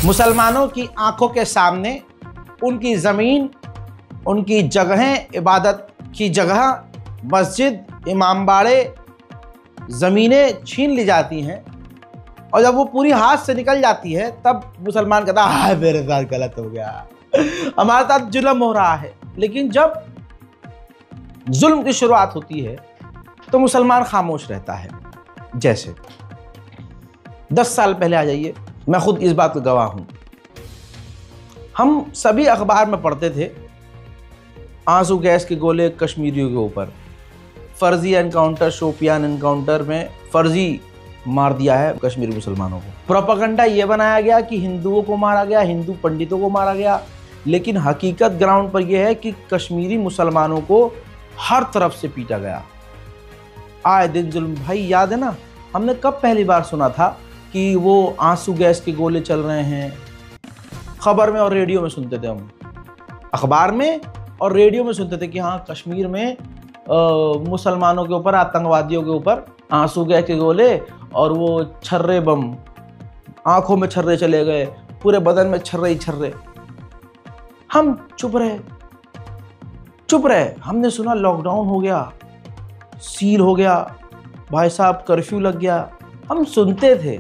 मुसलमानों की आंखों के सामने उनकी ज़मीन, उनकी जगहें, इबादत की जगह, मस्जिद, इमामबाड़े, ज़मीनें छीन ली जाती हैं और जब वो पूरी हाथ से निकल जाती है तब मुसलमान कहता है हाय मेरे साथ गलत हो गया, हमारे साथ जुल्म हो रहा है। लेकिन जब जुल्म की शुरुआत होती है तो मुसलमान खामोश रहता है। जैसे 10 साल पहले आ जाइए, मैं खुद इस बात का गवाह हूं। हम सभी अखबार में पढ़ते थे आंसू गैस के गोले कश्मीरियों के ऊपर, फर्जी एनकाउंटर, शोपियान एनकाउंटर में फर्जी मार दिया है कश्मीरी मुसलमानों को। प्रोपेगेंडा ये बनाया गया कि हिंदुओं को मारा गया, हिंदू पंडितों को मारा गया, लेकिन हकीकत ग्राउंड पर यह है कि कश्मीरी मुसलमानों को हर तरफ से पीटा गया। आए दिन जुल्म। भाई याद है ना, हमने कब पहली बार सुना था कि वो आंसू गैस के गोले चल रहे हैं? खबर में और रेडियो में सुनते थे हम, अखबार में और रेडियो में सुनते थे कि हाँ कश्मीर में मुसलमानों के ऊपर, आतंकवादियों के ऊपर आंसू गैस के गोले और वो छर्रे बम, आंखों में छर्रे चले गए, पूरे बदन में छर्रे ही छर्रे। हम चुप रहे। हमने सुना लॉकडाउन हो गया, सील हो गया, भाई साहब कर्फ्यू लग गया। हम सुनते थे,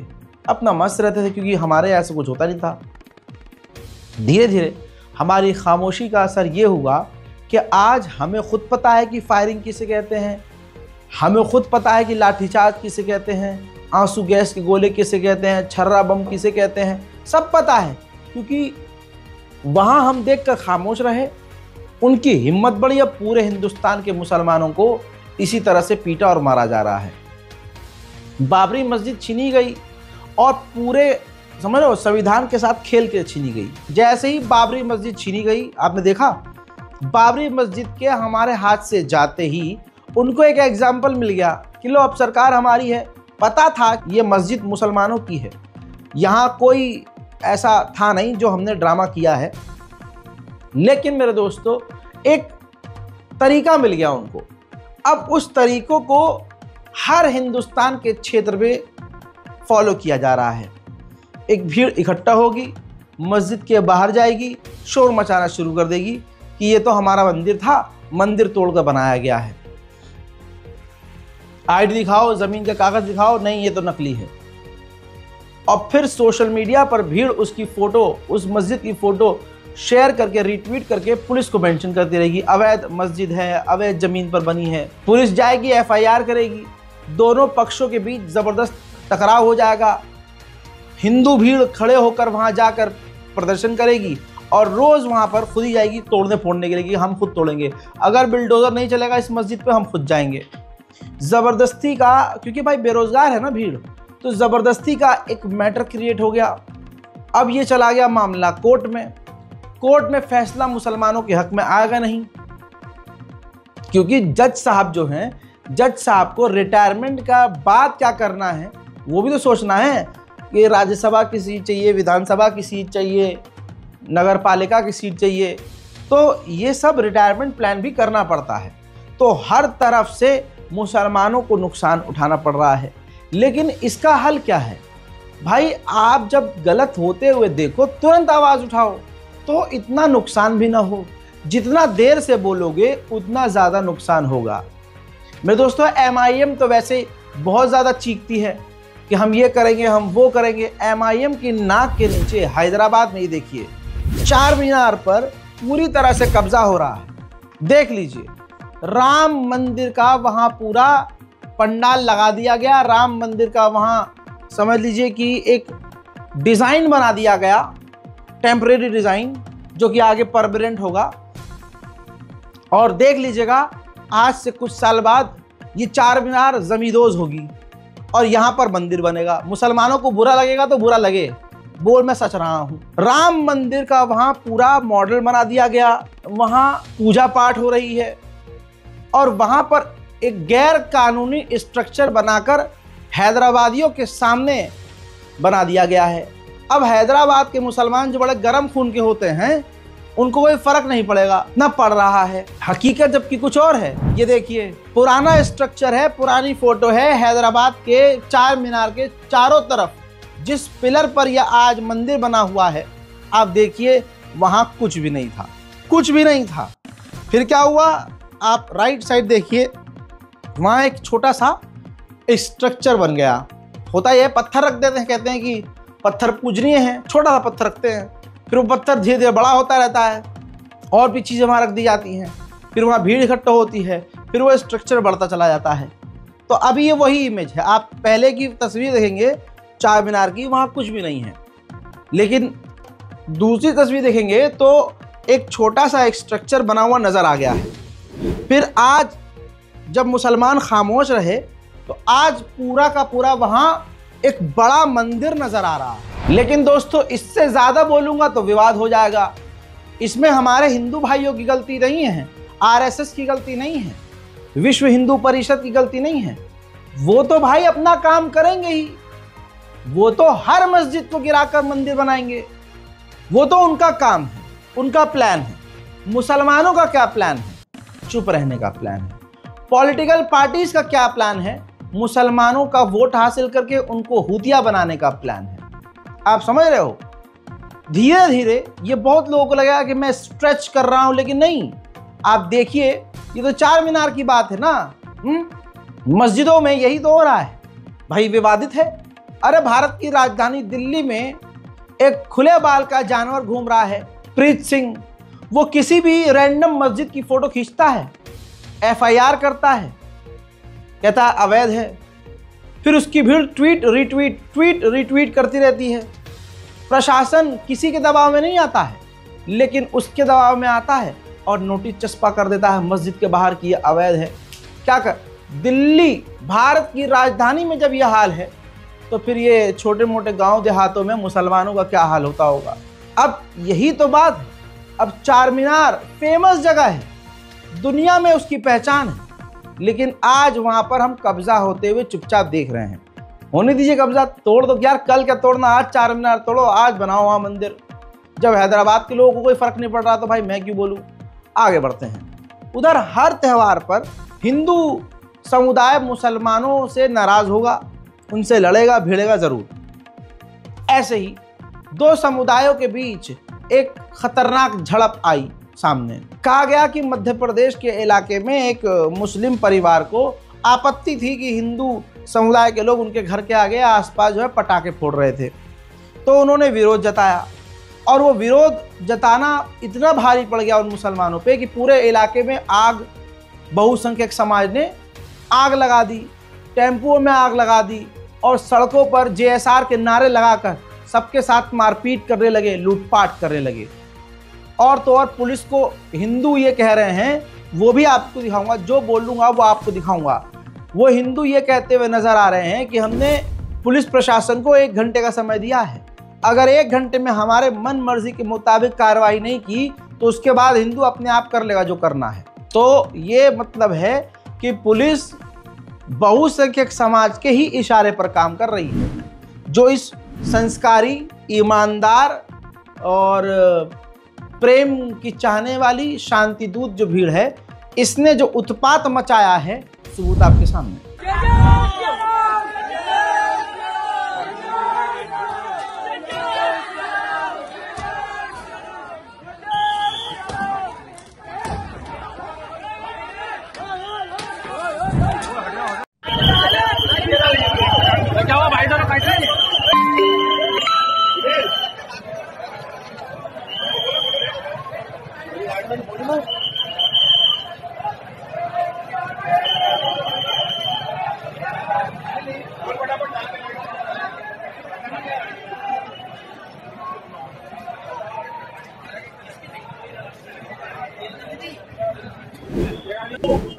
अपना मस्त रहते थे क्योंकि हमारे ऐसा कुछ होता नहीं था। धीरे धीरे हमारी खामोशी का असर ये हुआ कि आज हमें खुद पता है कि फायरिंग किसे कहते हैं, हमें खुद पता है कि लाठीचार्ज किसे कहते हैं, आंसू गैस के गोले किसे कहते हैं, छर्रा बम किसे कहते हैं, सब पता है। क्योंकि वहाँ हम देखकर खामोश रहे, उनकी हिम्मत बढ़ी। अब पूरे हिंदुस्तान के मुसलमानों को इसी तरह से पीटा और मारा जा रहा है। बाबरी मस्जिद छीनी गई और पूरे समझ लो संविधान के साथ खेल के छीनी गई। जैसे ही बाबरी मस्जिद छीनी गई, आपने देखा बाबरी मस्जिद के हमारे हाथ से जाते ही उनको एक एग्जाम्पल मिल गया कि लो अब सरकार हमारी है। पता था ये मस्जिद मुसलमानों की है, यहाँ कोई ऐसा था नहीं जो हमने ड्रामा किया है। लेकिन मेरे दोस्तों एक तरीका मिल गया उनको। अब उस तरीकों को हर हिंदुस्तान के क्षेत्र में फॉलो किया जा रहा है। एक भीड़ इकट्ठा होगी, मस्जिद के बाहर जाएगी, शोर मचाना शुरू कर देगी कि ये तो हमारा मंदिर था, मंदिर तोड़कर बनाया गया है। आईडी दिखाओ, जमीन का कागज दिखाओ, नहीं ये तो नकली है। और फिर सोशल मीडिया पर भीड़ उसकी फोटो, उस मस्जिद की फोटो शेयर करके, रिट्वीट करके पुलिस को मेंशन करती रहेगी, अवैध मस्जिद है, अवैध जमीन पर बनी है। पुलिस जाएगी, एफआईआर करेगी, दोनों पक्षों के बीच जबरदस्त टकराव हो जाएगा। हिंदू भीड़ खड़े होकर वहां जाकर प्रदर्शन करेगी और रोज वहां पर खुद ही जाएगी तोड़ने फोड़ने के लिए कि हम खुद तोड़ेंगे, अगर बिल्डोजर नहीं चलेगा इस मस्जिद पे हम खुद जाएंगे। जबरदस्ती का, क्योंकि भाई बेरोजगार है ना भीड़, तो जबरदस्ती का एक मैटर क्रिएट हो गया। अब ये चला गया मामला कोर्ट में। कोर्ट में फैसला मुसलमानों के हक में आएगा नहीं, क्योंकि जज साहब जो हैं, जज साहब को रिटायरमेंट का बाद क्या करना है वो भी तो सोचना है कि राज्यसभा की सीट चाहिए, विधानसभा की सीट चाहिए, नगर पालिका की सीट चाहिए, तो ये सब रिटायरमेंट प्लान भी करना पड़ता है। तो हर तरफ से मुसलमानों को नुकसान उठाना पड़ रहा है। लेकिन इसका हल क्या है? भाई आप जब गलत होते हुए देखो तुरंत आवाज़ उठाओ, तो इतना नुकसान भी ना हो। जितना देर से बोलोगे उतना ज़्यादा नुकसान होगा। मेरे दोस्तों MIM तो वैसे बहुत ज़्यादा चीखती है कि हम ये करेंगे, हम वो करेंगे। MIM की नाक के नीचे हैदराबाद में ही देखिए, चार मीनार पर पूरी तरह से कब्जा हो रहा है। देख लीजिए, राम मंदिर का वहाँ पूरा पंडाल लगा दिया गया, राम मंदिर का वहाँ समझ लीजिए कि एक डिज़ाइन बना दिया गया, टेम्परेरी डिज़ाइन, जो कि आगे परमानेंट होगा। और देख लीजिएगा आज से कुछ साल बाद ये चार मीनार जमींदोज होगी और यहाँ पर मंदिर बनेगा। मुसलमानों को बुरा लगेगा तो बुरा लगे, बोल मैं सच रहा हूँ। राम मंदिर का वहाँ पूरा मॉडल बना दिया गया, वहाँ पूजा पाठ हो रही है और वहाँ पर एक गैर कानूनी स्ट्रक्चर बनाकर हैदराबादियों के सामने बना दिया गया है। अब हैदराबाद के मुसलमान जो बड़े गर्म खून के होते हैं उनको कोई फर्क नहीं पड़ेगा, ना पड़ रहा है। हकीकत जबकि कुछ और है। ये देखिए पुराना स्ट्रक्चर है, पुरानी फोटो है, हैदराबाद के चार मीनार के चारों तरफ जिस पिलर पर यह आज मंदिर बना हुआ है, आप देखिए वहां कुछ भी नहीं था, कुछ भी नहीं था। फिर क्या हुआ, आप राइट साइड देखिए, वहां एक छोटा सा स्ट्रक्चर बन गया। होता यह पत्थर रख देते हैं, कहते हैं कि पत्थर पूजनीय है, छोटा सा पत्थर रखते हैं, फिर वो पत्थर धीरे धीरे बड़ा होता रहता है और भी चीज़ें वहाँ रख दी जाती हैं, फिर वहाँ भीड़ इकट्ठा होती है, फिर वो स्ट्रक्चर बढ़ता चला जाता है। तो अभी ये वही इमेज है, आप पहले की तस्वीर देखेंगे चार मीनार की, वहाँ कुछ भी नहीं है, लेकिन दूसरी तस्वीर देखेंगे तो एक छोटा सा स्ट्रक्चर बना हुआ नज़र आ गया है। फिर आज जब मुसलमान खामोश रहे तो आज पूरा का पूरा वहाँ एक बड़ा मंदिर नज़र आ रहा है। लेकिन दोस्तों, इससे ज़्यादा बोलूँगा तो विवाद हो जाएगा। इसमें हमारे हिंदू भाइयों की गलती नहीं है, आरएसएस की गलती नहीं है, विश्व हिंदू परिषद की गलती नहीं है। वो तो भाई अपना काम करेंगे ही, वो तो हर मस्जिद को गिराकर मंदिर बनाएंगे, वो तो उनका काम है, उनका प्लान है। मुसलमानों का क्या प्लान है? चुप रहने का प्लान है। पॉलिटिकल पार्टीज का क्या प्लान है? मुसलमानों का वोट हासिल करके उनको हूतिया बनाने का प्लान है। आप समझ रहे हो? धीरे धीरे ये बहुत लोगों को लगेगा कि मैं स्ट्रेच कर रहा हूं, लेकिन नहीं। आप देखिए, ये तो चार मीनार की बात है ना, मस्जिदों में यही तो हो रहा है भाई, विवादित है। अरे भारत की राजधानी दिल्ली में एक खुले बाल का जानवर घूम रहा है, प्रीत सिंह। वो किसी भी रैंडम मस्जिद की फोटो खींचता है, एफआईआर करता है, कहता है अवैध है, फिर उसकी भीड़ ट्वीट रिट्वीट करती रहती है। प्रशासन किसी के दबाव में नहीं आता है, लेकिन उसके दबाव में आता है और नोटिस चस्पा कर देता है मस्जिद के बाहर कि यह अवैध है। क्या कर, दिल्ली भारत की राजधानी में जब यह हाल है, तो फिर ये छोटे मोटे गांव देहातों में मुसलमानों का क्या हाल होता होगा। अब यही तो बात है। अब चार मीनार फेमस जगह है, दुनिया में उसकी पहचान है, लेकिन आज वहां पर हम कब्जा होते हुए चुपचाप देख रहे हैं। होने दीजिए कब्जा, तोड़ दो यार, कल क्या तोड़ना, आज चार मीनार तोड़ो, आज बनाओ वहां मंदिर। जब हैदराबाद के लोगों को कोई फर्क नहीं पड़ रहा तो भाई मैं क्यों बोलूं। आगे बढ़ते हैं। उधर हर त्यौहार पर हिंदू समुदाय मुसलमानों से नाराज होगा, उनसे लड़ेगा भिड़ेगा जरूर। ऐसे ही दो समुदायों के बीच एक खतरनाक झड़प आई सामने। कहा गया कि मध्य प्रदेश के इलाके में एक मुस्लिम परिवार को आपत्ति थी कि हिंदू समुदाय के लोग उनके घर के आगे आसपास जो है पटाखे फोड़ रहे थे, तो उन्होंने विरोध जताया। और वो विरोध जताना इतना भारी पड़ गया उन मुसलमानों पे कि पूरे इलाके में आग, बहुसंख्यक समाज ने आग लगा दी, टेम्पुओं में आग लगा दी और सड़कों पर जेएसआर के नारे लगाकर सबके साथ मारपीट करने लगे, लूटपाट करने लगे। और तो और पुलिस को हिंदू ये कह रहे हैं, वो भी आपको दिखाऊंगा, जो बोलूँगा वो आपको दिखाऊंगा। वो हिंदू ये कहते हुए नजर आ रहे हैं कि हमने पुलिस प्रशासन को 1 घंटे का समय दिया है, अगर 1 घंटे में हमारे मन मर्जी के मुताबिक कार्रवाई नहीं की तो उसके बाद हिंदू अपने आप कर लेगा जो करना है। तो ये मतलब है कि पुलिस बहुसंख्यक समाज के ही इशारे पर काम कर रही है। जो इस संस्कारी, ईमानदार और प्रेम की चाहने वाली शांति दूत जो भीड़ है, इसने जो उत्पात मचाया है, सबूत आपके सामने। क्या हुआ भाई, दोनों काट रहे हैं।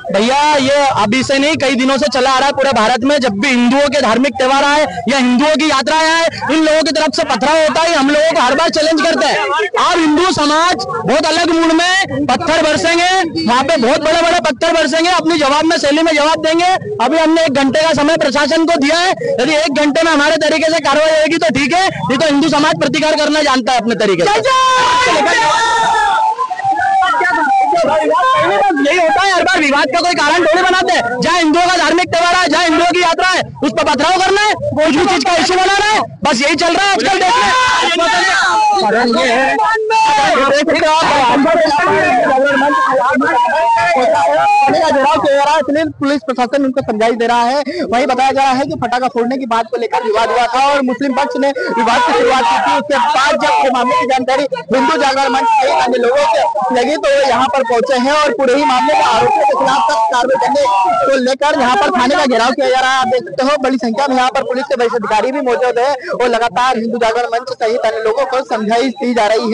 भैया ये अभी से नहीं, कई दिनों से चला आ रहा है पूरे भारत में। जब भी हिंदुओं के धार्मिक त्योहार आए या हिंदुओं की यात्राएं आए, इन लोगों की तरफ से पथराव होता है। हम लोगों को हर बार चैलेंज करते हैं। अब हिंदू समाज बहुत अलग मूड में पत्थर बरसेंगे, वहां पे बहुत बड़े बड़े पत्थर बरसेंगे, अपनी जवाब में शैली में जवाब देंगे। अभी हमने 1 घंटे का समय प्रशासन को दिया है, यदि 1 घंटे में हमारे तरीके से कार्रवाई होगी तो ठीक है, नहीं तो हिंदू समाज प्रतिकार करना जानता है अपने तरीके से। यही होता है, हर बार विवाद का कोई कारण थोड़ी बनाते हैं। जहाँ हिंदुओं का धार्मिक त्योहार है, जहाँ हिंदुओं की यात्रा है, उस पर पथराव करना है, कुछ भी चीज का इश्यू बनाना है, बस यही चल रहा है आजकल। पुलिस प्रशासन उनको समझाई दे रहा है। वही बताया जा रहा है कि पटाखा फोड़ने की बात को लेकर विवाद हुआ था और मुस्लिम पक्ष ने विवाद की शुरुआत की थी। उसके बाद जब मामले की जानकारी हिंदू जागरण मंच के अन्य लोगों से लगी तो वो यहाँ पर पहुंचे हैं और पूरे ही मामले में आरोपियों के खिलाफ सख्त कार्रवाई करने को लेकर यहाँ पर थाने का घेराव किया जा रहा है। आप देख सकते हो बड़ी संख्या में यहाँ पर पुलिस के वरिष्ठ अधिकारी भी मौजूद है और लगातार हिंदू जागरण मंच सहित अन्य लोगों को समझाई दी जा रही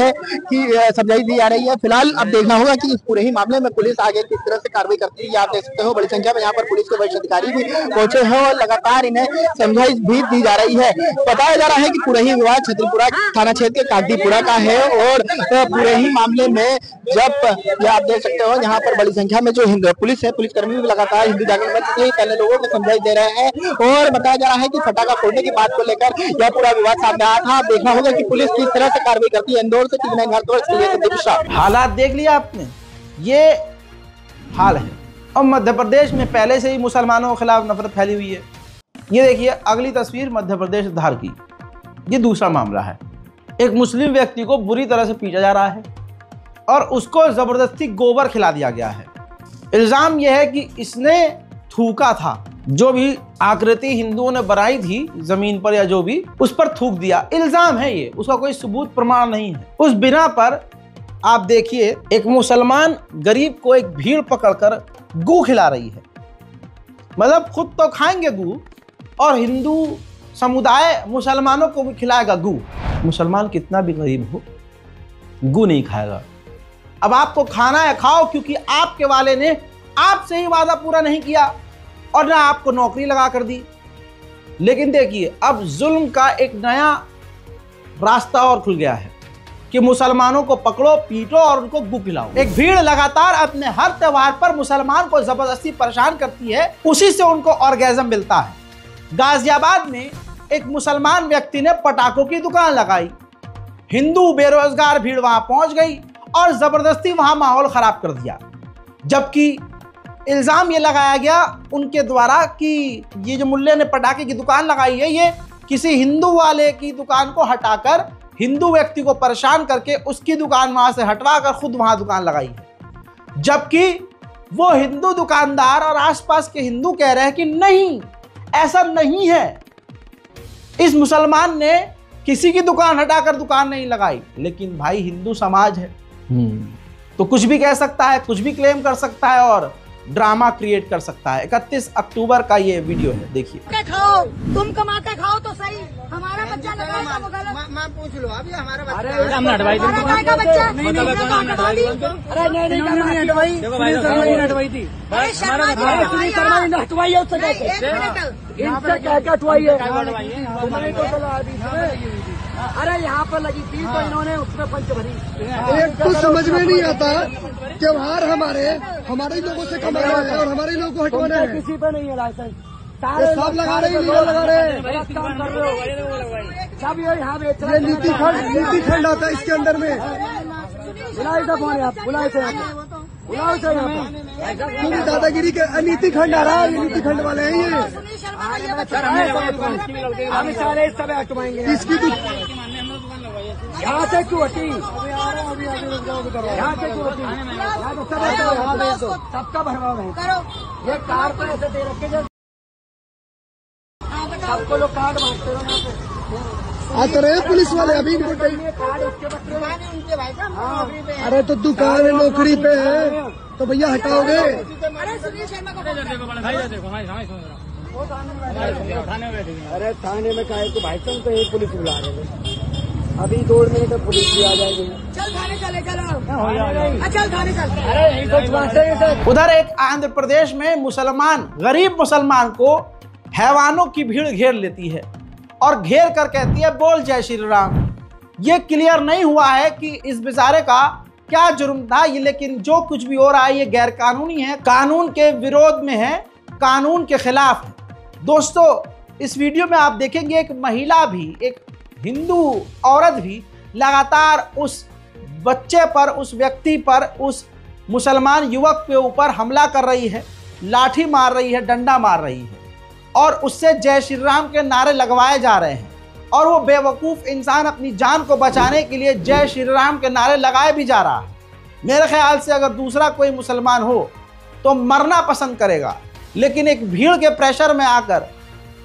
है। फिलहाल अब देखना होगा कि इस पूरे ही मामले में पुलिस आगे किस तरह से कार्रवाई करती है। आप देख सकते हो बड़ी संख्या में यहाँ पर पुलिस के वरिष्ठ अधिकारी भी पहुंचे हैं और लगातार इन्हें समझाई भी दी जा रही है। बताया जा रहा है कि पूरा ही विवाद छतरपुरा थाना क्षेत्र के कागदीपुरा का है और पूरे ही मामले में जब आप देख सकते हो यहाँ पर बड़ी संख्या में जो पुलिस है, पुलिसकर्मी भी लगातार हिंदू जागरण मंच के पहले लोगों को समझाई दे रहे हैं और बताया जा रहा है कि पटाखा फोड़ने की बात को लेकर यह पूरा विवाद सामने आया था। देखना होगा कि पुलिस किस तरह से कार्रवाई करती है। इंदौर से हालात देख लिया आपने, ये हाल है और मध्य प्रदेश में पहले से ही मुसलमानों के खिलाफ नफरत फैली हुई है। ये देखिए अगली तस्वीर मध्य प्रदेश धार की, ये दूसरा मामला है। एक मुस्लिम व्यक्ति को बुरी तरह से पीटा जा रहा है और उसको जबरदस्ती गोबर खिला दिया गया है। इल्जाम यह है कि इसने थूका था, जो भी आकृति हिंदुओं ने बनाई थी जमीन पर या जो भी, उस पर थूक दिया। इल्जाम है ये, उसका कोई सबूत प्रमाण नहीं है। उस बिना पर आप देखिए एक मुसलमान गरीब को एक भीड़ पकड़कर गू खिला रही है। मतलब खुद तो खाएंगे गू और हिंदू समुदाय मुसलमानों को भी खिलाएगा गू। मुसलमान कितना भी गरीब हो गू नहीं खाएगा। अब आपको खाना है खाओ, क्योंकि आपके वाले ने आपसे ही वादा पूरा नहीं किया और ना आपको नौकरी लगा कर दी। लेकिन देखिए अब जुल्म का एक नया रास्ता और खुल गया है कि मुसलमानों को पकड़ो, पीटो और उनको गू खिलाओ। एक भीड़ लगातार अपने हर त्योहार पर मुसलमान को जबरदस्ती परेशान करती है, उसी से उनको ऑर्गेज़म मिलता है। गाजियाबाद में एक मुसलमान व्यक्ति ने पटाखों की दुकान लगाई। हिंदू बेरोजगार भीड़ वहां पहुंच गई और जबरदस्ती वहां माहौल खराब कर दिया। जबकि इल्जाम ये लगाया गया उनके द्वारा कि ये जो मुल्ले ने पटाखे की दुकान लगाई है, ये किसी हिंदू वाले की दुकान को हटाकर हिंदू व्यक्ति को परेशान करके उसकी दुकान वहां से हटवा कर खुद वहां दुकान लगाई है। जबकि वो हिंदू दुकानदार और आसपास के हिंदू कह रहे हैं कि नहीं, ऐसा नहीं है, इस मुसलमान ने किसी की दुकान हटाकर दुकान नहीं लगाई। लेकिन भाई हिंदू समाज है तो कुछ भी कह सकता है, कुछ भी क्लेम कर सकता है और ड्रामा क्रिएट कर सकता है। 31 अक्टूबर का ये वीडियो है, देखिए। खाओ, तुम कमाते खाओ तो सही, हमारा बच्चा लगाएगा वो गलत। माँ पूछ लो अभी हमारा बच्चा, अरे नहीं हटवाई, अरे यहाँ पर लगी थी तो इन्होंने उसमें पंच भरी। एक तो समझ में नहीं आता, त्योहार हमारे लोगों से कमाना है और हमारे लोगों को हटवाना है। किसी पे नहीं है लाइसेंस, सब लगा रहे हैं, लगा रहे हैं, काम कर रहे हो सब ये यहाँ बेच रहे हैं। नीति खंड आता है इसके अंदर में। बुलाए सब होने आप, बुलाए से बुलाओ से यहाँ दादागिरी के नीति खंड आ रहा है, नीति खंड वाले हैं ये। हम सारे सब हटवाएंगे। इसकी यहाँ से क्यों हटी, यहाँ से क्यों हटी, सबका भरवाव है। ये कार पर ऐसे दे रखे सबको लोग कार्ड बांटते रहो। आते रहे पुलिस वाले अभी इनको कार्ड उसके उनके भाई साहब। अरे तो दुकान है, नौकरी पे है तो भैया हटाओगे। अरे थाने में काहे को भाई साहब, तो एक पुलिस बुला रहे हैं अभी 2 मिनट में पुलिस भी आ जाएगी। चल थाने चले, चल थाने चल। उधर एक आंध्र प्रदेश में मुसलमान गरीब मुसलमान को हैवानों की भीड़ घेर लेती है और घेर कर कहती है बोल जय श्री राम। ये क्लियर नहीं हुआ है कि इस बेचारे का क्या जुर्म था ये, लेकिन जो कुछ भी हो रहा है ये गैर कानूनी है, कानून के विरोध में है, कानून के खिलाफ है। दोस्तों इस वीडियो में आप देखेंगे एक महिला भी, एक हिंदू औरत भी लगातार उस बच्चे पर, उस व्यक्ति पर, उस मुसलमान युवक के ऊपर हमला कर रही है, लाठी मार रही है, डंडा मार रही है और उससे जय श्री राम के नारे लगवाए जा रहे हैं और वो बेवकूफ़ इंसान अपनी जान को बचाने के लिए जय श्री राम के नारे लगाए भी जा रहा है। मेरे ख्याल से अगर दूसरा कोई मुसलमान हो तो मरना पसंद करेगा, लेकिन एक भीड़ के प्रेशर में आकर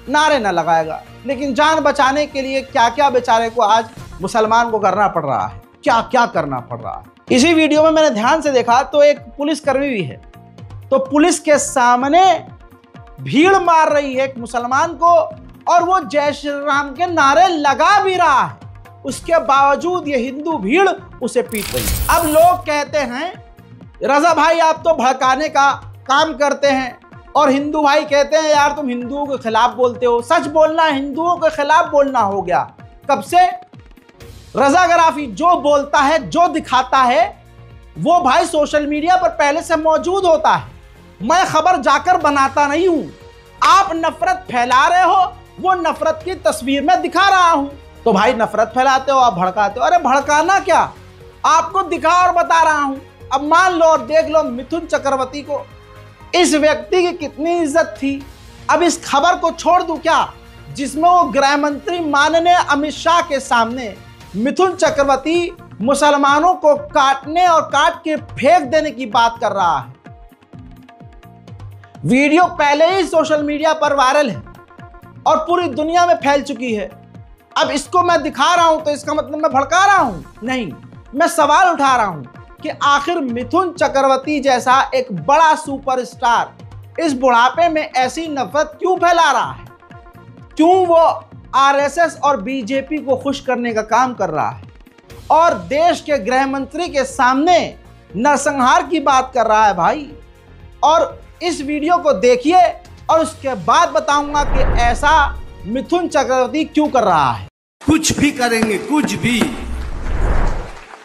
नारे न लगाएगा। लेकिन जान बचाने के लिए क्या क्या बेचारे को आज मुसलमान को करना पड़ रहा है, क्या क्या करना पड़ रहा है। इसी वीडियो में मैंने ध्यान से देखा तो एक पुलिसकर्मी भी है, तो पुलिस के सामने भीड़ मार रही है एक मुसलमान को और वो जय श्री राम के नारे लगा भी रहा है, उसके बावजूद ये हिंदू भीड़ उसे पीट रही है। अब लोग कहते हैं रजा भाई आप तो भड़काने का काम करते हैं, और हिंदू भाई कहते हैं यार तुम हिंदुओं के खिलाफ बोलते हो। सच बोलना हिंदुओं के खिलाफ बोलना हो गया। कब से? रजा गराफी जो बोलता है, जो दिखाता है, वो भाई सोशल मीडिया पर पहले से मौजूद होता है। मैं खबर जाकर बनाता नहीं हूं। आप नफरत फैला रहे हो, वो नफरत की तस्वीर में दिखा रहा हूं। तो भाई नफरत फैलाते हो, आप भड़काते हो। अरे भड़काना क्या, आपको दिखा और बता रहा हूं। अब मान लो और देख लो मिथुन चक्रवर्ती को, इस व्यक्ति की कितनी इज्जत थी। अब इस खबर को छोड़ दूं क्या, जिसमें वो गृह मंत्री माननीय अमित शाह के सामने मिथुन चक्रवर्ती मुसलमानों को काटने और काट के फेंक देने की बात कर रहा है। वीडियो पहले ही सोशल मीडिया पर वायरल है और पूरी दुनिया में फैल चुकी है। अब इसको मैं दिखा रहा हूं तो इसका मतलब मैं भड़का रहा हूं? नहीं, मैं सवाल उठा रहा हूं कि आखिर मिथुन चक्रवर्ती जैसा एक बड़ा सुपरस्टार इस बुढ़ापे में ऐसी नफरत क्यों फैला रहा है? क्यों वो आरएसएस और बीजेपी को खुश करने का काम कर रहा है और देश के गृह मंत्री के सामने नरसंहार की बात कर रहा है भाई? और इस वीडियो को देखिए और उसके बाद बताऊंगा कि ऐसा मिथुन चक्रवर्ती क्यों कर रहा है। कुछ भी करेंगे, कुछ भी।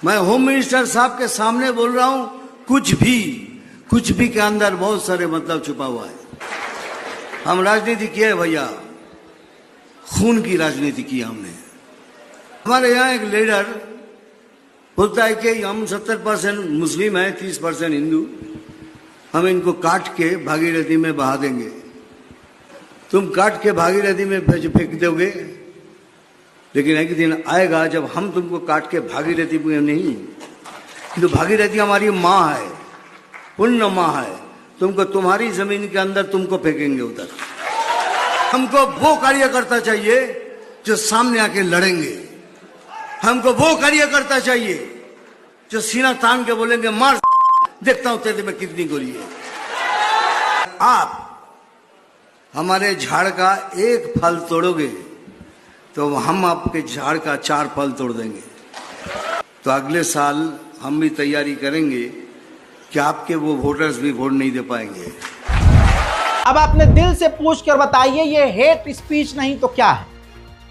मैं होम मिनिस्टर साहब के सामने बोल रहा हूं, कुछ भी के अंदर बहुत सारे मतलब छुपा हुआ है। हम राजनीति किए है भैया, खून की राजनीति की हमने। हमारे यहाँ एक लीडर बोलता है कि हम 70% मुस्लिम हैं, 30% हिंदू, हम इनको काट के भागीरथी में बहा देंगे। तुम काट के भागीरथी में फेंक दोगे, लेकिन एक दिन आएगा जब हम तुमको काट के भागीरथी में नहीं, तो भागीरथी हमारी माँ है, पुण्य माँ है, तुमको तुम्हारी जमीन के अंदर तुमको फेंकेंगे उधर। हमको वो कार्यकर्ता चाहिए जो सामने आके लड़ेंगे। हमको वो कार्यकर्ता चाहिए जो सीना तान के बोलेंगे मार देखता हूं तेरे में कितनी गोली है। आप हमारे झाड़ का एक फल तोड़ोगे तो हम आपके झाड़ का 4 फल तोड़ देंगे। तो अगले साल हम भी तैयारी करेंगे कि आपके वो वोटर्स भी वोट नहीं दे पाएंगे। अब अपने दिल से पूछ कर बताइए, ये हेट स्पीच नहीं तो क्या है?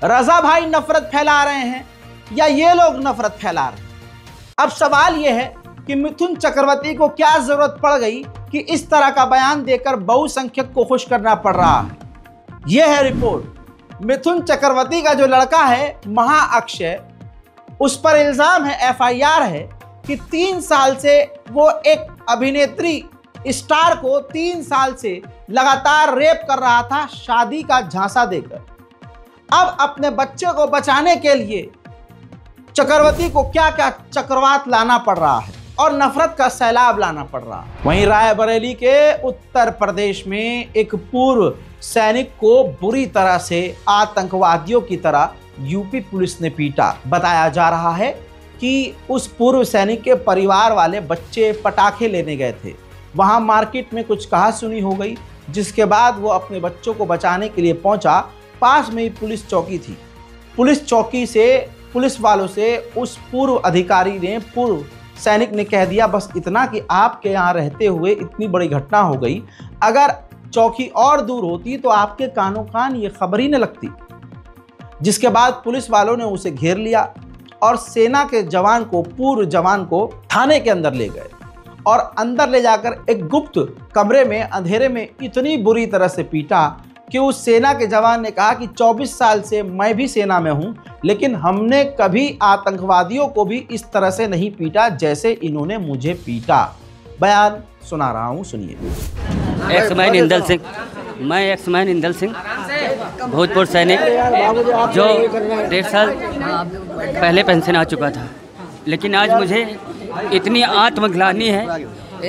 रजा भाई नफरत फैला रहे हैं या ये लोग नफरत फैला रहे हैं? अब सवाल यह है कि मिथुन चक्रवर्ती को क्या जरूरत पड़ गई कि इस तरह का बयान देकर बहुसंख्यक को खुश करना पड़ रहा है। यह है रिपोर्ट। मिथुन चक्रवर्ती का जो लड़का है महाअक्षय, उस पर इल्जाम है, एफआईआर है कि 3 साल से वो एक अभिनेत्री स्टार को 3 साल से लगातार रेप कर रहा था, शादी का झांसा देकर। अब अपने बच्चे को बचाने के लिए चक्रवर्ती को क्या क्या चक्रवात लाना पड़ रहा है और नफरत का सैलाब लाना पड़ रहा है। वहीं रायबरेली के उत्तर प्रदेश में एक पूर्व सैनिक को बुरी तरह से आतंकवादियों की तरह यूपी पुलिस ने पीटा। बताया जा रहा है कि उस पूर्व सैनिक के परिवार वाले बच्चे पटाखे लेने गए थे, वहां मार्केट में कुछ कहा सुनी हो गई, जिसके बाद वो अपने बच्चों को बचाने के लिए पहुंचा। पास में ही पुलिस चौकी थी। पुलिस चौकी से पुलिस वालों से उस पूर्व अधिकारी ने, पूर्व सैनिक ने कह दिया बस इतना कि आपके यहाँ रहते हुए इतनी बड़ी घटना हो गई, अगर चौकी और दूर होती तो आपके कानों कान ये खबर ही न लगती। जिसके बाद पुलिस वालों ने उसे घेर लिया और सेना के जवान को, पूर्व जवान को थाने के अंदर ले गए और अंदर ले जाकर एक गुप्त कमरे में अंधेरे में इतनी बुरी तरह से पीटा कि उस सेना के जवान ने कहा कि 24 साल से मैं भी सेना में हूं, लेकिन हमने कभी आतंकवादियों को भी इस तरह से नहीं पीटा जैसे इन्होंने मुझे पीटा। बयान सुना रहा हूँ, सुनिए। एक्समैन इंदल सिंह, मैं एक्समैन इंदल सिंह, भोजपुर सैनिक, जो 1.5 साल पहले पेंशन आ चुका था, लेकिन आज मुझे इतनी आत्मग्लानि है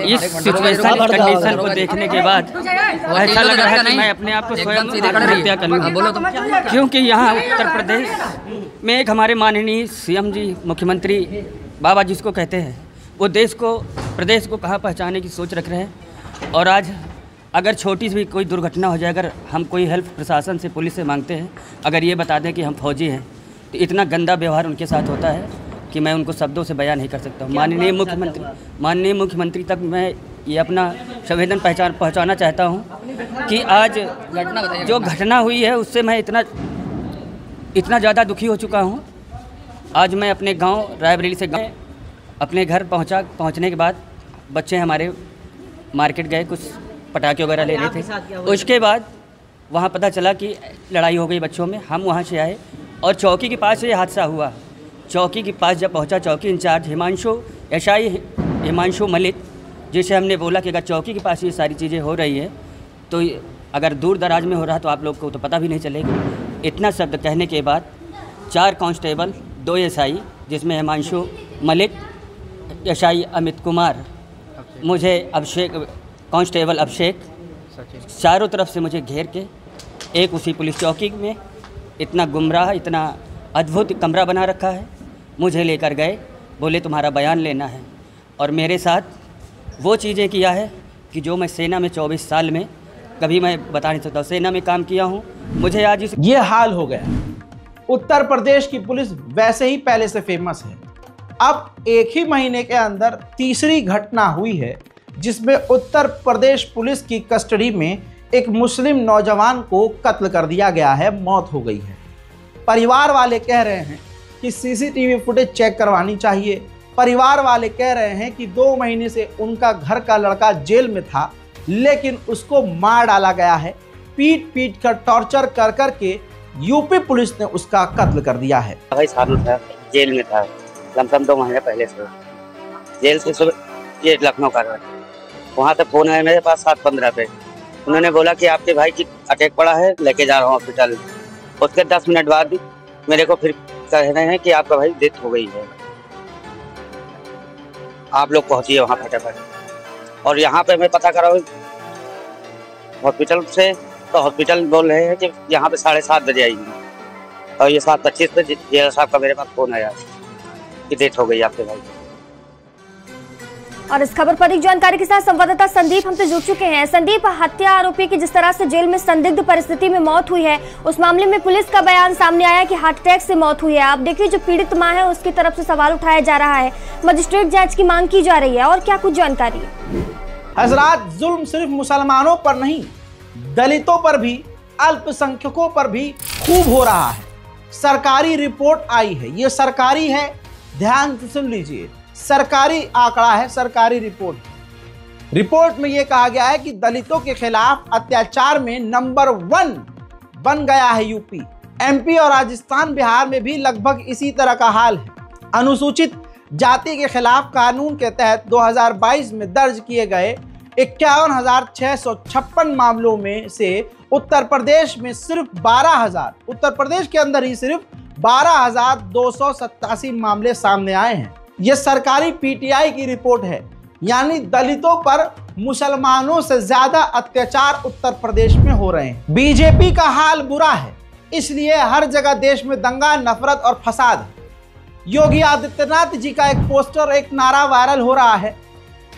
इस सिचुएशन कंडीशन को देखने के बाद। ऐसा लग रहा है कि मैं अपने आप को स्वयं आत्महत्या कर लूँ, क्योंकि यहाँ उत्तर प्रदेश में एक हमारे माननीय सीएम जी, मुख्यमंत्री बाबा जिसको कहते हैं, वो देश को, प्रदेश को कहाँ पहचाने की सोच रख रहे हैं। और आज अगर छोटी सी भी कोई दुर्घटना हो जाए, अगर हम कोई हेल्प प्रशासन से, पुलिस से मांगते हैं, अगर ये बता दें कि हम फौजी हैं, तो इतना गंदा व्यवहार उनके साथ होता है कि मैं उनको शब्दों से बयान नहीं कर सकता हूँ। माननीय मुख्यमंत्री तक मैं ये अपना संवेदन पहुँचाना चाहता हूँ कि आज जो घटना हुई है उससे मैं इतना ज़्यादा दुखी हो चुका हूँ। आज मैं अपने गांव रायबरेली से अपने घर पहुँचने के बाद बच्चे हमारे मार्केट गए, कुछ पटाखे वगैरह ले रहे थे। उसके बाद वहाँ पता चला कि लड़ाई हो गई बच्चों में। हम वहाँ से आए और चौकी के पास ये हादसा हुआ। चौकी के पास जब पहुंचा, चौकी इंचार्ज हिमांशु मलिक, जिसे हमने बोला कि अगर चौकी के पास ये सारी चीज़ें हो रही है तो अगर दूर दराज में हो रहा तो आप लोग को तो पता भी नहीं चलेगा। इतना शब्द कहने के बाद 4 कांस्टेबल, 2 एसआई, जिसमें हिमांशु मलिक, एसआई अमित कुमार, मुझे कांस्टेबल अभिषेक, चारों तरफ से मुझे घेर के एक उसी पुलिस चौकी में इतना गुमराह, इतना अद्भुत कमरा बना रखा है, मुझे लेकर गए, बोले तुम्हारा बयान लेना है। और मेरे साथ वो चीज़ें किया है कि जो मैं सेना में 24 साल में कभी मैं बता नहीं सकता, सेना में काम किया हूँ। मुझे आज ये हाल हो गया। उत्तर प्रदेश की पुलिस वैसे ही पहले से फेमस है, अब एक ही महीने के अंदर तीसरी घटना हुई है जिसमें उत्तर प्रदेश पुलिस की कस्टडी में एक मुस्लिम नौजवान को कत्ल कर दिया गया है, मौत हो गई है। परिवार वाले कह रहे हैं कि सीसीटीवी फुटेज चेक करवानी चाहिए। परिवार वाले कह रहे हैं कि 2 महीने से उनका घर का लड़का जेल में था, लेकिन उसको मार डाला गया है, पीट कर टॉर्चर कर के यूपी पुलिस ने उसका कत्ल कर दिया है। भाई साधु था, जेल में था, लमसम 2 महीने पहले से जेल से सुबह ये लखनऊ का रहा। वहाँ से फोन है मेरे पास 7:15 पे, उन्होंने बोला कि आपके भाई की अटैक पड़ा है, लेके जा रहा हूँ हॉस्पिटल। उसके 10 मिनट बाद मेरे को फिर कह रहे हैं कि आपका भाई डेथ हो गई है, आप लोग पहुँचिए वहाँ फटाफट। और यहाँ पे मैं पता कर रहा हूँ हॉस्पिटल से, तो हॉस्पिटल बोल रहे हैं कि यहाँ पे 7:30 बजे आएंगे, और ये 7:25 पे जेल साहब का मेरे पास फोन आया कि डेथ हो गई आपके भाई। और इस खबर पर एक जानकारी के साथ संवाददाता संदीप हमसे जुड़ चुके हैं। संदीप, हत्या आरोपी की जिस तरह से जेल में संदिग्ध परिस्थिति में मौत हुई है, उस मामले में पुलिस का बयान सामने आया कि हार्ट अटैक से मौत हुई है। आप देखिए, जो पीड़ित मां है उसकी तरफ से सवाल उठाया जा रहा है, मजिस्ट्रेट जांच की मांग की जा रही है, और क्या कुछ जानकारी है? हजरात, जुल्म सिर्फ मुसलमानों पर नहीं, दलितों पर भी, अल्पसंख्यकों पर भी खूब हो रहा है। सरकारी रिपोर्ट आई है, ये सरकारी है, ध्यान से सुन लीजिए, सरकारी आंकड़ा है, सरकारी रिपोर्ट में यह कहा गया है कि दलितों के खिलाफ अत्याचार में नंबर 1 बन गया है यूपी। एमपी और राजस्थान, बिहार में भी लगभग इसी तरह का हाल है। अनुसूचित जाति के खिलाफ कानून के तहत 2022 में दर्ज किए गए 51,656 मामलों में से उत्तर प्रदेश में सिर्फ 12,000, उत्तर प्रदेश के अंदर ही सिर्फ 12,287 मामले सामने आए हैं। यह सरकारी पीटीआई की रिपोर्ट है, यानी दलितों पर मुसलमानों से ज्यादा अत्याचार उत्तर प्रदेश में हो रहे हैं। बीजेपी का हाल बुरा है, इसलिए हर जगह देश में दंगा, नफरत और फसाद है। योगी आदित्यनाथ जी का एक पोस्टर, एक नारा वायरल हो रहा है।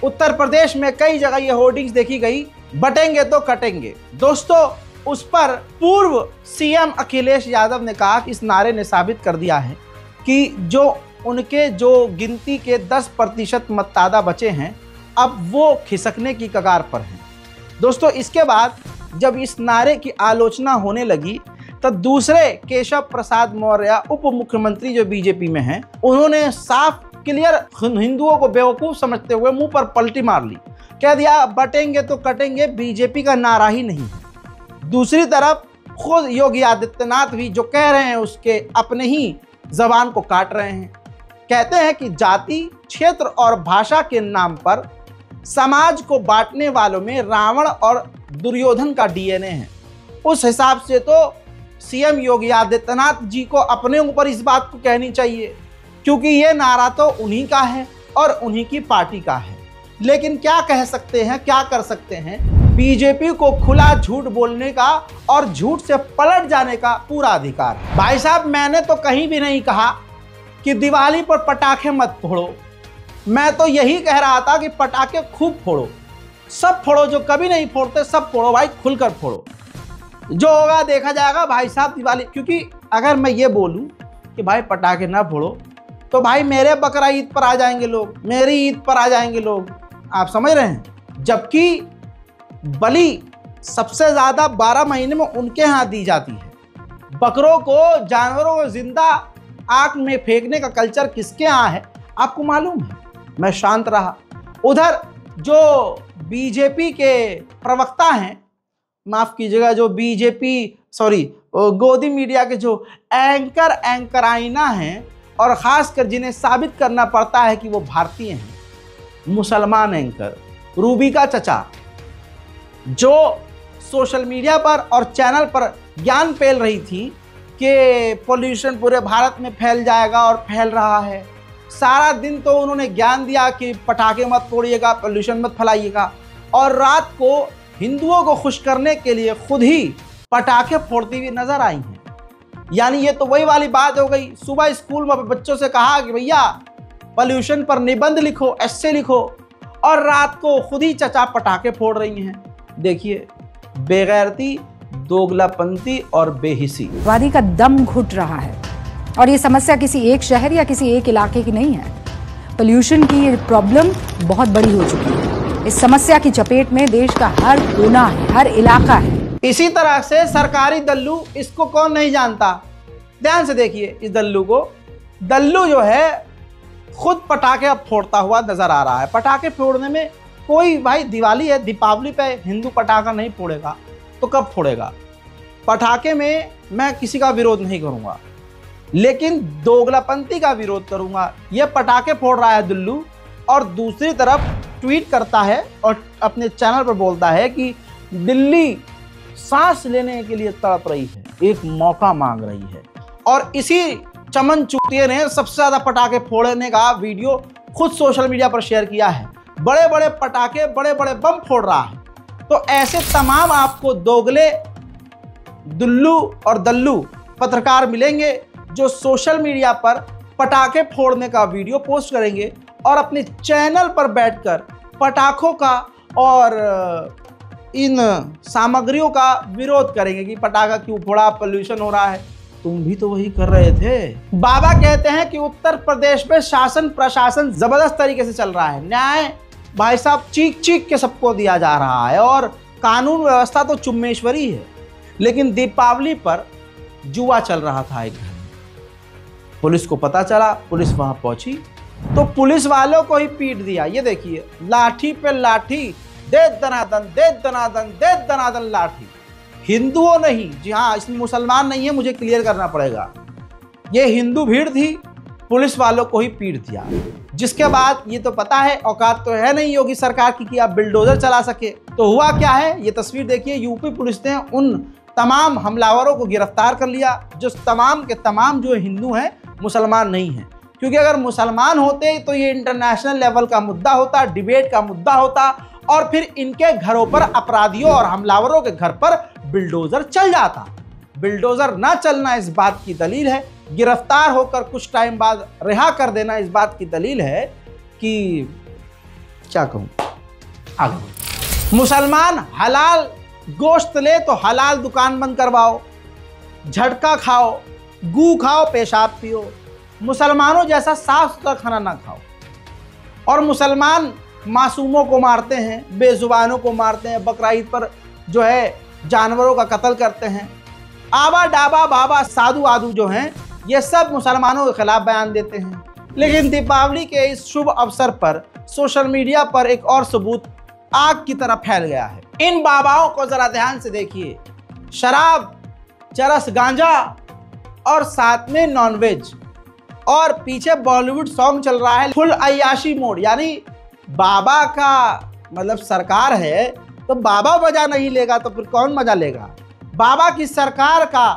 उत्तर प्रदेश में कई जगह ये होर्डिंग्स देखी गई, बटेंगे तो कटेंगे। दोस्तों, उस पर पूर्व सीएम अखिलेश यादव ने कहा कि इस नारे ने साबित कर दिया है कि उनके गिनती के 10% मतदाता बचे हैं, अब वो खिसकने की कगार पर हैं। दोस्तों, इसके बाद जब इस नारे की आलोचना होने लगी तो दूसरे केशव प्रसाद मौर्य, उप मुख्यमंत्री जो बीजेपी में हैं, उन्होंने साफ क्लियर हिंदुओं को बेवकूफ़ समझते हुए मुंह पर पलटी मार ली, कह दिया बटेंगे तो कटेंगे बीजेपी का नारा ही नहीं है। दूसरी तरफ खुद योगी आदित्यनाथ भी जो कह रहे हैं उसके अपने ही जबान को काट रहे हैं। कहते हैं कि जाति, क्षेत्र और भाषा के नाम पर समाज को बांटने वालों में रावण और दुर्योधन का डीएनए है। उस हिसाब से तो सीएम योगी आदित्यनाथ जी को अपने ऊपर इस बात को कहनी चाहिए, क्योंकि ये नारा तो उन्हीं का है और उन्हीं की पार्टी का है। लेकिन क्या कह सकते हैं, क्या कर सकते हैं, बीजेपी को खुला झूठ बोलने का और झूठ से पलट जाने का पूरा अधिकार है। भाई साहब, मैंने तो कहीं भी नहीं कहा कि दिवाली पर पटाखे मत फोड़ो। मैं तो यही कह रहा था कि पटाखे खूब फोड़ो, सब फोड़ो, जो कभी नहीं फोड़ते सब फोड़ो भाई, खुलकर फोड़ो। जो होगा देखा जाएगा भाई साहब दिवाली। क्योंकि अगर मैं ये बोलूं कि भाई पटाखे ना फोड़ो तो भाई मेरे बकरा ईद पर आ जाएंगे लोग, मेरी ईद पर आ जाएंगे लोग, आप समझ रहे हैं। जबकि बलि सबसे ज़्यादा 12 महीने में उनके यहाँ दी जाती है। बकरों को, जानवरों को जिंदा आग में फेंकने का कल्चर किसके यहाँ है आपको मालूम है। मैं शांत रहा। उधर जो बीजेपी के प्रवक्ता हैं, माफ कीजिएगा, जो गोदी मीडिया के जो एंकराइना हैं और ख़ासकर जिन्हें साबित करना पड़ता है कि वो भारतीय हैं, मुसलमान एंकर रूबी का चचा, जो सोशल मीडिया पर और चैनल पर ज्ञान फैल रही थी कि पॉल्यूशन पूरे भारत में फैल जाएगा और फैल रहा है। सारा दिन तो उन्होंने ज्ञान दिया कि पटाखे मत फोड़िएगा, पॉल्यूशन मत फैलाइएगा, और रात को हिंदुओं को खुश करने के लिए खुद ही पटाखे फोड़ती हुई नजर आई हैं। यानी ये तो वही वाली बात हो गई, सुबह स्कूल में बच्चों से कहा कि भैया पॉल्यूशन पर निबंध लिखो, एस्से लिखो, और रात को खुद ही चचा पटाखे फोड़ रही हैं। देखिए, बेगैरती, दोगलापंती और बेहिसी। वादी का दम घुट रहा है और ये समस्या किसी एक शहर या किसी एक इलाके की नहीं है। पोल्यूशन की ये प्रॉब्लम बहुत बड़ी हो चुकी है। इस समस्या की चपेट में देश का हर कोना है, हर इलाका है। इसी तरह से सरकारी दल्लू, इसको कौन नहीं जानता। ध्यान से देखिए इस दल्लू को। दल्लू जो है खुद पटाखे अब फोड़ता हुआ नजर आ रहा है। पटाखे फोड़ने में कोई, भाई दिवाली है, दीपावली पे हिंदू पटाखा नहीं फोड़ेगा तो कब फोड़ेगा। पटाखे में मैं किसी का विरोध नहीं करूंगा, लेकिन दोगलापंती का विरोध करूंगा। ये पटाखे फोड़ रहा है दुल्लू और दूसरी तरफ ट्वीट करता है और अपने चैनल पर बोलता है कि दिल्ली सांस लेने के लिए तड़प रही है, एक मौका मांग रही है। और इसी चमन चूतिये ने सबसे ज्यादा पटाखे फोड़ने का वीडियो खुद सोशल मीडिया पर शेयर किया है। बड़े बड़े पटाखे, बड़े बड़े बम फोड़ रहा है। तो ऐसे तमाम आपको दोगले, दुल्लू और दल्लू पत्रकार मिलेंगे जो सोशल मीडिया पर पटाखे फोड़ने का वीडियो पोस्ट करेंगे और अपने चैनल पर बैठकर पटाखों का और इन सामग्रियों का विरोध करेंगे कि पटाखा क्यों फोड़ा, पोल्यूशन हो रहा है। तुम भी तो वही कर रहे थे। बाबा कहते हैं कि उत्तर प्रदेश में शासन प्रशासन जबरदस्त तरीके से चल रहा है। न्याय भाई साहब चीख चीख के सबको दिया जा रहा है और कानून व्यवस्था तो चुम्मेश्वरी है। लेकिन दीपावली पर जुआ चल रहा था एक घर में। पुलिस को पता चला, पुलिस वहां पहुंची तो पुलिस वालों को ही पीट दिया। ये देखिए, लाठी पे लाठी, दे दनादन, दे दनादन, दे दनादन लाठी। हिंदुओं नहीं, जी हाँ, इसमें मुसलमान नहीं है, मुझे क्लियर करना पड़ेगा। ये हिंदू भीड़ थी, पुलिस वालों को ही पीट दिया। जिसके बाद ये तो पता है, औकात तो है नहीं योगी सरकार की कि आप बिल्डोजर चला सके। तो हुआ क्या है, ये तस्वीर देखिए। यूपी पुलिस ने उन तमाम हमलावरों को गिरफ्तार कर लिया जो तमाम के तमाम जो हिंदू हैं, मुसलमान नहीं हैं। क्योंकि अगर मुसलमान होते तो ये इंटरनेशनल लेवल का मुद्दा होता, डिबेट का मुद्दा होता और फिर इनके घरों पर, अपराधियों और हमलावरों के घर पर बिल्डोजर चल जाता। बिल्डोजर ना चलना इस बात की दलील है, गिरफ्तार होकर कुछ टाइम बाद रिहा कर देना इस बात की दलील है कि क्या कहूं आगे। मुसलमान हलाल गोश्त ले तो हलाल दुकान बंद करवाओ, झटका खाओ, गू खाओ, पेशाब पियो। मुसलमानों जैसा साफ सुथरा खाना ना खाओ। और मुसलमान मासूमों को मारते हैं, बेजुबानों को मारते हैं, बकरा ईद पर जो है जानवरों का कत्ल करते हैं। आबा डाबा बाबा साधु आदू जो हैं, ये सब मुसलमानों के खिलाफ बयान देते हैं। लेकिन दीपावली के इस शुभ अवसर पर सोशल मीडिया पर एक और सबूत आग की तरह फैल गया है। इन बाबाओं को जरा ध्यान से देखिए। शराब, चरस, गांजा और साथ में नॉनवेज और पीछे बॉलीवुड सॉन्ग चल रहा है, फुल अय्याशी मोड। यानी बाबा का मतलब सरकार है तो बाबा मजा नहीं लेगा तो फिर कौन मजा लेगा। बाबा की सरकार का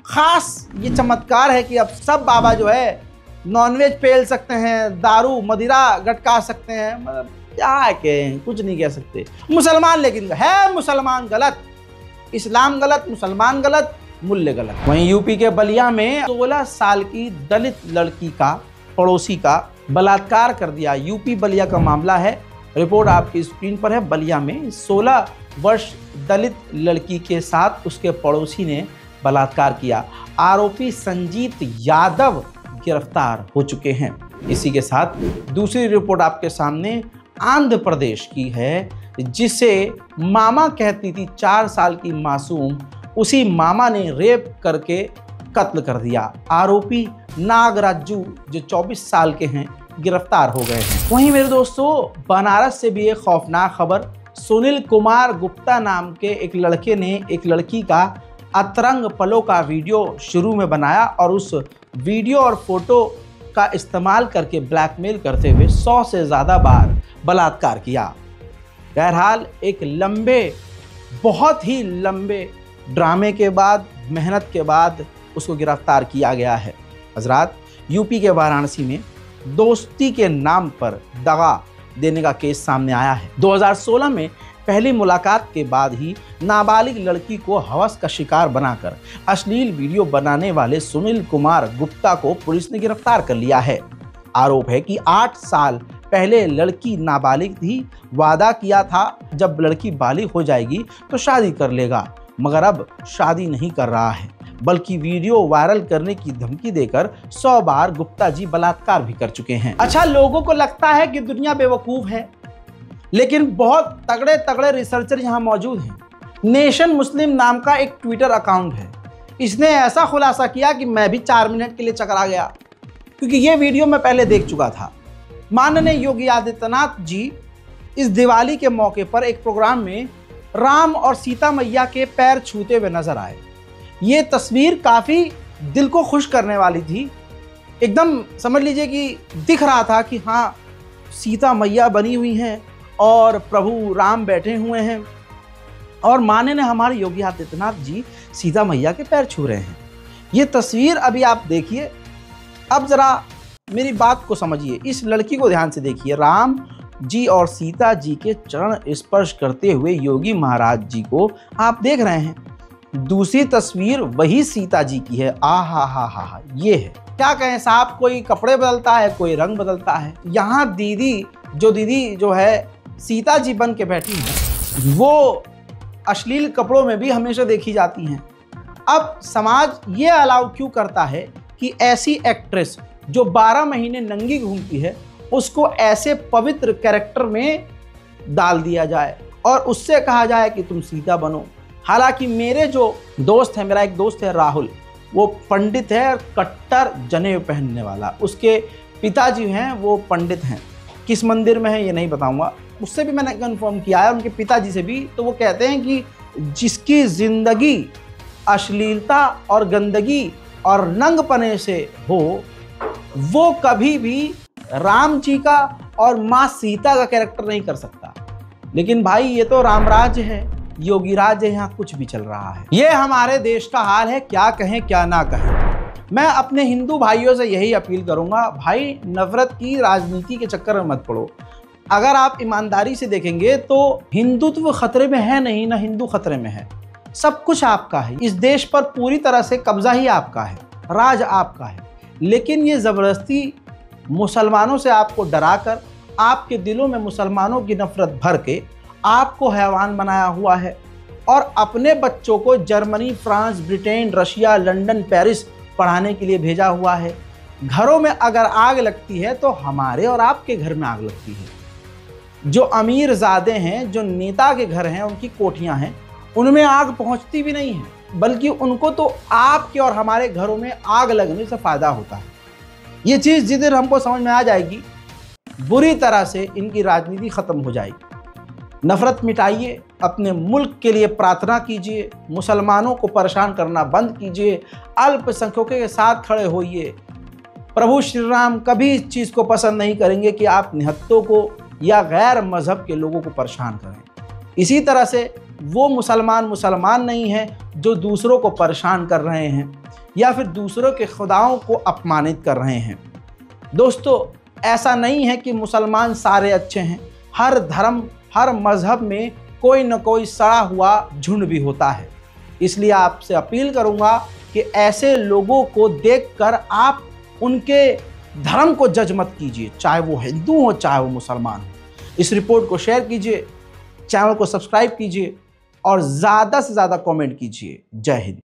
खास ये चमत्कार है कि अब सब बाबा जो है नॉनवेज पेल सकते हैं, दारू मदिरा गटका सकते हैं, मतलब क्या कहें, कुछ नहीं कह सकते। मुसलमान लेकिन है, मुसलमान गलत, इस्लाम गलत, मुसलमान गलत, मूल्य गलत। वहीं यूपी के बलिया में 16 साल की दलित लड़की का पड़ोसी का बलात्कार कर दिया। यूपी बलिया का मामला है, रिपोर्ट आपकी स्क्रीन पर है। बलिया में 16 वर्ष दलित लड़की के साथ उसके पड़ोसी ने बलात्कार किया। आरोपी संजीत यादव गिरफ्तार हो चुके हैं। इसी के साथ दूसरी रिपोर्ट आपके सामने आंध्र प्रदेश की है, जिसे मामा कहती थी 4 साल की मासूम, उसी मामा ने रेप करके कत्ल कर दिया। आरोपी नागराजू जो 24 साल के हैं गिरफ्तार हो गए हैं। वहीं मेरे दोस्तों बनारस से भी एक खौफनाक खबर। सुनील कुमार गुप्ता नाम के एक लड़के ने एक लड़की का अतरंग पलों का वीडियो शुरू में बनाया और उस वीडियो और फोटो का इस्तेमाल करके ब्लैकमेल करते हुए 100 से ज़्यादा बार बलात्कार किया। बहरहाल एक लंबे, बहुत ही लंबे ड्रामे के बाद, मेहनत के बाद उसको गिरफ्तार किया गया है। हजरात, यूपी के वाराणसी में दोस्ती के नाम पर दगा देने का केस सामने आया है। 2016 में पहली मुलाकात के बाद ही नाबालिग लड़की को हवस का शिकार बनाकर अश्लील वीडियो बनाने वाले सुनील कुमार गुप्ता को पुलिस ने गिरफ्तार कर लिया है। आरोप है कि 8 साल पहले लड़की नाबालिग थी, वादा किया था जब लड़की बालिग हो जाएगी तो शादी कर लेगा, मगर अब शादी नहीं कर रहा है, बल्कि वीडियो वायरल करने की धमकी देकर 100 बार गुप्ता जी बलात्कार भी कर चुके हैं। अच्छा, लोगों को लगता है कि दुनिया बेवकूफ़ है, लेकिन बहुत तगड़े तगड़े रिसर्चर यहाँ मौजूद हैं। नेशन मुस्लिम नाम का एक ट्विटर अकाउंट है, इसने ऐसा खुलासा किया कि मैं भी 4 मिनट के लिए चकरा गया, क्योंकि ये वीडियो मैं पहले देख चुका था। माननीय योगी आदित्यनाथ जी इस दिवाली के मौके पर एक प्रोग्राम में राम और सीता मैया के पैर छूते हुए नजर आए। ये तस्वीर काफ़ी दिल को खुश करने वाली थी। एकदम समझ लीजिए कि दिख रहा था कि हाँ, सीता मैया बनी हुई हैं और प्रभु राम बैठे हुए हैं और माननीय हमारे योगी आदित्यनाथ जी सीता मैया के पैर छू रहे हैं। ये तस्वीर अभी आप देखिए। अब ज़रा मेरी बात को समझिए, इस लड़की को ध्यान से देखिए। राम जी और सीता जी के चरण स्पर्श करते हुए योगी महाराज जी को आप देख रहे हैं। दूसरी तस्वीर वही सीता जी की है। हा, ये है, क्या कहें साहब, कोई कपड़े बदलता है, कोई रंग बदलता है। यहाँ दीदी जो है सीता जी बन के बैठी हैं, वो अश्लील कपड़ों में भी हमेशा देखी जाती हैं। अब समाज ये अलाउ क्यों करता है कि ऐसी एक्ट्रेस जो 12 महीने नंगी घूमती है उसको ऐसे पवित्र कैरेक्टर में डाल दिया जाए और उससे कहा जाए कि तुम सीता बनो। हालांकि मेरे जो दोस्त हैं, मेरा एक दोस्त है राहुल, वो पंडित है और कट्टर जनेऊ पहनने वाला। उसके पिताजी हैं वो पंडित हैं, किस मंदिर में है ये नहीं बताऊंगा, उससे भी मैंने कंफर्म किया है, उनके पिताजी से भी। तो वो कहते हैं कि जिसकी ज़िंदगी अश्लीलता और गंदगी और नंगपने से हो, वो कभी भी राम जी का और माँ सीता का कैरेक्टर नहीं कर सकता। लेकिन भाई ये तो रामराज है, योगी राज है, यहाँ कुछ भी चल रहा है। ये हमारे देश का हाल है, क्या कहें क्या ना कहें। मैं अपने हिंदू भाइयों से यही अपील करूंगा, भाई नफरत की राजनीति के चक्कर में मत पड़ो। अगर आप ईमानदारी से देखेंगे तो हिंदुत्व खतरे में है नहीं, ना हिंदू खतरे में है, सब कुछ आपका है। इस देश पर पूरी तरह से कब्जा ही आपका है, राज आपका है। लेकिन ये ज़बरदस्ती मुसलमानों से आपको डराकर, आपके दिलों में मुसलमानों की नफरत भर के आपको हैवान बनाया हुआ है और अपने बच्चों को Germany, France, Britain, Russia, London, Paris पढ़ाने के लिए भेजा हुआ है। घरों में अगर आग लगती है तो हमारे और आपके घर में आग लगती है। जो अमीर ज़ादे हैं, जो नेता के घर हैं, उनकी कोठियां हैं, उनमें आग पहुंचती भी नहीं है, बल्कि उनको तो आपके और हमारे घरों में आग लगने से फ़ायदा होता है। ये चीज़ जिस दिन हमको समझ में आ जाएगी, बुरी तरह से इनकी राजनीति ख़त्म हो जाएगी। नफ़रत मिटाइए, अपने मुल्क के लिए प्रार्थना कीजिए, मुसलमानों को परेशान करना बंद कीजिए, अल्पसंख्यकों के साथ खड़े होइए। प्रभु श्री राम कभी इस चीज़ को पसंद नहीं करेंगे कि आप निहत्तों को या गैर मजहब के लोगों को परेशान कर रहे हैं। इसी तरह से वो मुसलमान नहीं है जो दूसरों को परेशान कर रहे हैं या फिर दूसरों के खुदाओं को अपमानित कर रहे हैं। दोस्तों, ऐसा नहीं है कि मुसलमान सारे अच्छे हैं। हर धर्म, हर मजहब में कोई न कोई सड़ा हुआ झुंड भी होता है। इसलिए आपसे अपील करूंगा कि ऐसे लोगों को देखकर आप उनके धर्म को जज मत कीजिए, चाहे वो हिंदू हो चाहे वो मुसलमान हो। इस रिपोर्ट को शेयर कीजिए, चैनल को सब्सक्राइब कीजिए और ज़्यादा से ज़्यादा कमेंट कीजिए। जय हिंद।